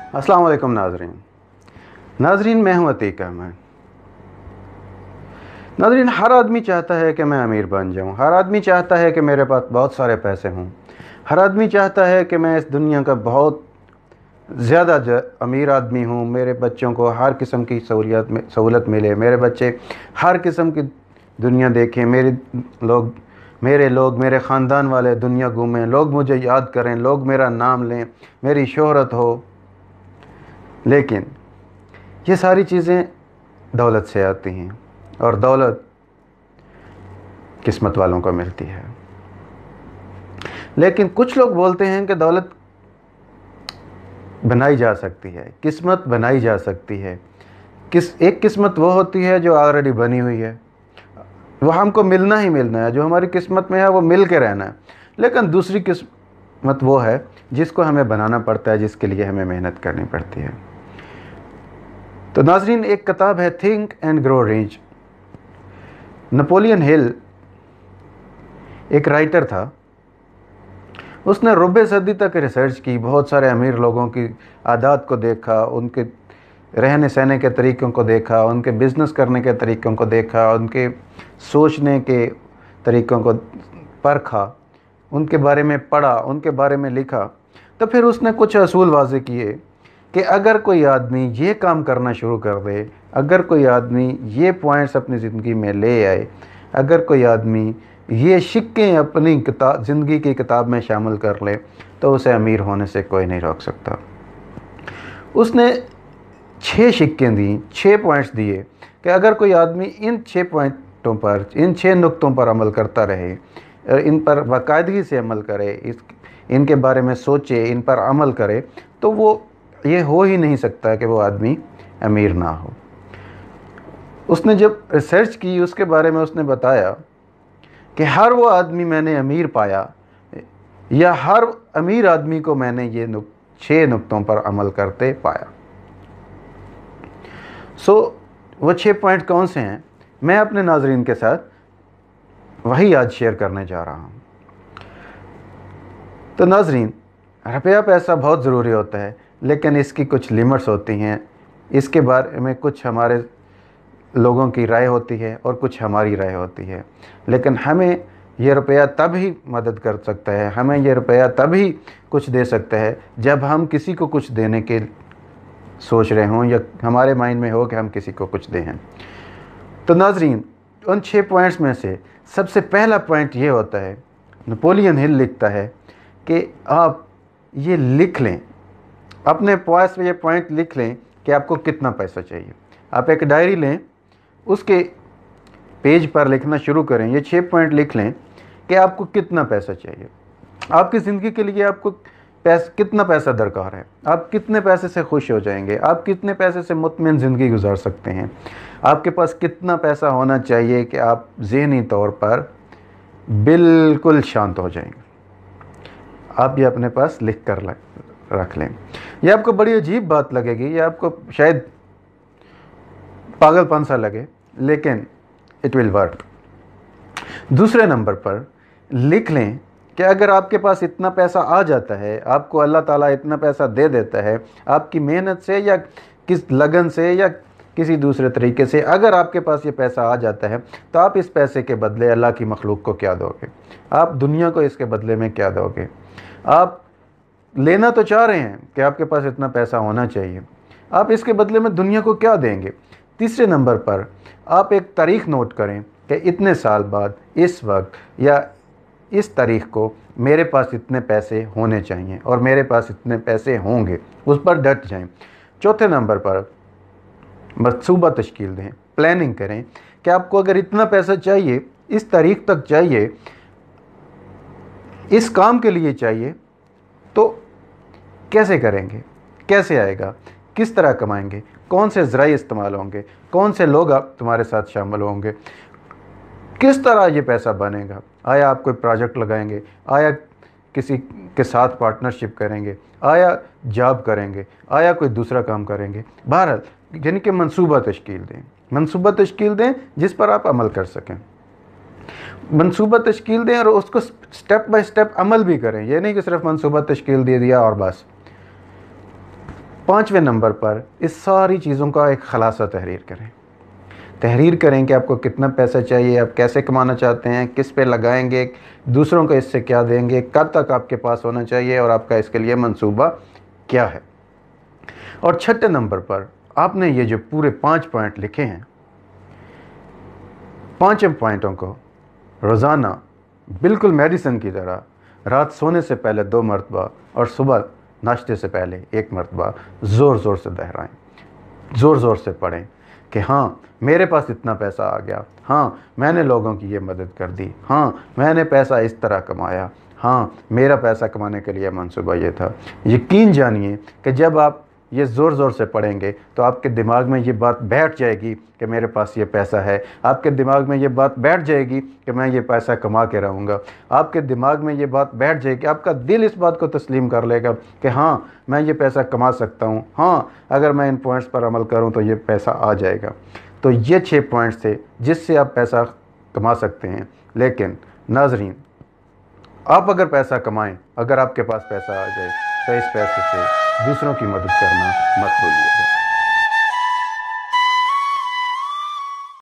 अस्सलाम वालेकुम नाजरीन, मैं हूं अतीक अहमद। नाजरीन, हर आदमी चाहता है कि मैं अमीर बन जाऊं। हर आदमी चाहता है कि मेरे पास बहुत सारे पैसे हों। हर आदमी चाहता है कि मैं इस दुनिया का बहुत ज़्यादा अमीर आदमी हूं। मेरे बच्चों को हर किस्म की सहूलत मिले। मेरे बच्चे हर किस्म की दुनिया देखें। मेरे लोग मेरे ख़ानदान वाले दुनिया घूमें, लोग मुझे याद करें, लोग मेरा नाम लें, मेरी शोहरत हो। लेकिन ये सारी चीज़ें दौलत से आती हैं और दौलत किस्मत वालों को मिलती है। लेकिन कुछ लोग बोलते हैं कि दौलत बनाई जा सकती है, किस्मत बनाई जा सकती है। एक किस्मत वो होती है जो ऑलरेडी बनी हुई है, वो हमको मिलना ही मिलना है। जो हमारी किस्मत में है वो मिल के रहना है। लेकिन दूसरी किस्मत वो है जिसको हमें बनाना पड़ता है, जिसके लिए हमें मेहनत करनी पड़ती है। तो नाजरीन, एक किताब है think and grow rich. Napoleon Hill एक राइटर था। उसने रुबे सदी तक रिसर्च की, बहुत सारे अमीर लोगों की आदत को देखा, उनके रहने सहने के तरीक़ों को देखा, उनके बिज़नेस करने के तरीक़ों को देखा, उनके सोचने के तरीक़ों को परखा, उनके बारे में पढ़ा, उनके बारे में लिखा। तो फिर उसने कुछ असूल वाज़े किए कि अगर कोई आदमी ये काम करना शुरू कर दे, अगर कोई आदमी ये पॉइंट्स अपनी ज़िंदगी में ले आए, अगर कोई आदमी ये सिक्के अपनी ज़िंदगी की किताब में शामिल कर ले, तो उसे अमीर होने से कोई नहीं रोक सकता। उसने 6 सिक्के दी, 6 पॉइंट्स दिए कि अगर कोई आदमी इन 6 पॉइंटों पर, इन 6 नुक्तों पर अमल करता रहे, इन पर बाकायदगी से अमल करे, इनके बारे में सोचे, इन पर अमल करे, तो वो ये हो ही नहीं सकता कि वो आदमी अमीर ना हो। उसने जब रिसर्च की, उसके बारे में उसने बताया कि हर वो आदमी मैंने अमीर पाया, या हर अमीर आदमी को मैंने ये 6 नुक्तों पर अमल करते पाया। वो 6 पॉइंट कौन से हैं, मैं अपने नाजरीन के साथ वही आज शेयर करने जा रहा हूँ। तो नाजरीन, रुपया पैसा बहुत ज़रूरी होता है, लेकिन इसकी कुछ लिमिट्स होती हैं। इसके बारे में कुछ हमारे लोगों की राय होती है और कुछ हमारी राय होती है। लेकिन हमें ये रुपया तभी मदद कर सकता है, हमें ये रुपया तभी कुछ दे सकता है जब हम किसी को कुछ देने के सोच रहे हों, या हमारे माइंड में हो कि हम किसी को कुछ दें। तो नाजरीन, उन 6 पॉइंट्स में से सबसे पहला पॉइंट ये होता है, नेपोलियन हिल लिखता है कि आप ये लिख लें, अपने पास में ये पॉइंट लिख लें कि आपको कितना पैसा चाहिए। आप एक डायरी लें, उसके पेज पर लिखना शुरू करें, ये 6 पॉइंट लिख लें कि आपको कितना पैसा चाहिए, आपकी ज़िंदगी के लिए आपको कितना पैसा दरकार है, आप कितने पैसे से खुश हो जाएंगे, आप कितने पैसे से मुतमईन ज़िंदगी गुजार सकते हैं, आपके पास कितना पैसा होना चाहिए कि आप ज़हनी तौर पर बिल्कुल शांत हो जाएंगे। आप ये अपने पास लिख कर रख लें। यह आपको बड़ी अजीब बात लगेगी, यह आपको शायद पागलपन सा लगे, लेकिन इट विल वर्क। दूसरे नंबर पर लिख लें कि अगर आपके पास इतना पैसा आ जाता है, आपको अल्लाह ताला इतना पैसा दे देता है, आपकी मेहनत से या किस लगन से या किसी दूसरे तरीके से अगर आपके पास ये पैसा आ जाता है, तो आप इस पैसे के बदले अल्लाह की मखलूक को क्या दोगे, आप दुनिया को इसके बदले में क्या दोगे। आप लेना तो चाह रहे हैं कि आपके पास इतना पैसा होना चाहिए, आप इसके बदले में दुनिया को क्या देंगे। तीसरे नंबर पर आप एक तारीख नोट करें कि इतने साल बाद इस वक्त या इस तारीख को मेरे पास इतने पैसे होने चाहिए और मेरे पास इतने पैसे होंगे, उस पर डट जाएं। चौथे नंबर पर मंसूबा तश्कील दें, प्लानिंग करें कि आपको अगर इतना पैसा चाहिए, इस तारीख तक चाहिए, इस काम के लिए चाहिए, तो कैसे करेंगे, कैसे आएगा, किस तरह कमाएंगे, कौन से ज़राए इस्तेमाल होंगे, कौन से लोग आप तुम्हारे साथ शामिल होंगे, किस तरह ये पैसा बनेगा। आया आप कोई प्रोजेक्ट लगाएंगे, आया किसी के साथ पार्टनरशिप करेंगे, आया जॉब करेंगे, आया कोई दूसरा काम करेंगे। बहरहाल यानी कि मंसूबा तश्कील दें, मंसूबा तश्कील दें जिस पर आप अमल कर सकें। मंसूबा तश्कील दें और उसको स्टेप बाय स्टेप अमल भी करें। ये नहीं कि सिर्फ मंसूबा तश्कील दे दिया और बस। 5वें नंबर पर इस सारी चीज़ों का एक ख़ुलासा तहरीर करें। तहरीर करें कि आपको कितना पैसा चाहिए, आप कैसे कमाना चाहते हैं, किस पे लगाएंगे, दूसरों को इससे क्या देंगे, कब तक आपके पास होना चाहिए और आपका इसके लिए मंसूबा क्या है। और 6ठे नंबर पर आपने ये जो पूरे 5 पॉइंट लिखे हैं, 5 पॉइंटों को रोज़ाना बिल्कुल मेडिसिन की तरह रात सोने से पहले 2 मरतबा और सुबह नाश्ते से पहले 1 मरतबा ज़ोर ज़ोर से दोहराएं, ज़ोर ज़ोर से पढ़ें कि हाँ मेरे पास इतना पैसा आ गया, हाँ मैंने लोगों की ये मदद कर दी, हाँ मैंने पैसा इस तरह कमाया, हाँ मेरा पैसा कमाने के लिए मंसूबा ये था। यकीन जानिए कि जब आप ये ज़ोर ज़ोर से पढ़ेंगे तो आपके दिमाग में ये बात बैठ जाएगी कि मेरे पास ये पैसा है, आपके दिमाग में ये बात बैठ जाएगी कि मैं ये पैसा कमा के रहूँगा, आपके दिमाग में ये बात बैठ जाएगी, आपका दिल इस बात को तस्लीम कर लेगा कि हाँ मैं ये पैसा कमा सकता हूँ, हाँ अगर मैं इन पॉइंट्स पर अमल करूँ तो ये पैसा आ जाएगा। तो ये 6 पॉइंट्स थे जिससे आप पैसा कमा सकते हैं। लेकिन नाज़रीन, आप अगर पैसा कमाएं, अगर आपके पास पैसा आ जाए तो इस पैसे से दूसरों की मदद करना मत भूलिएगा।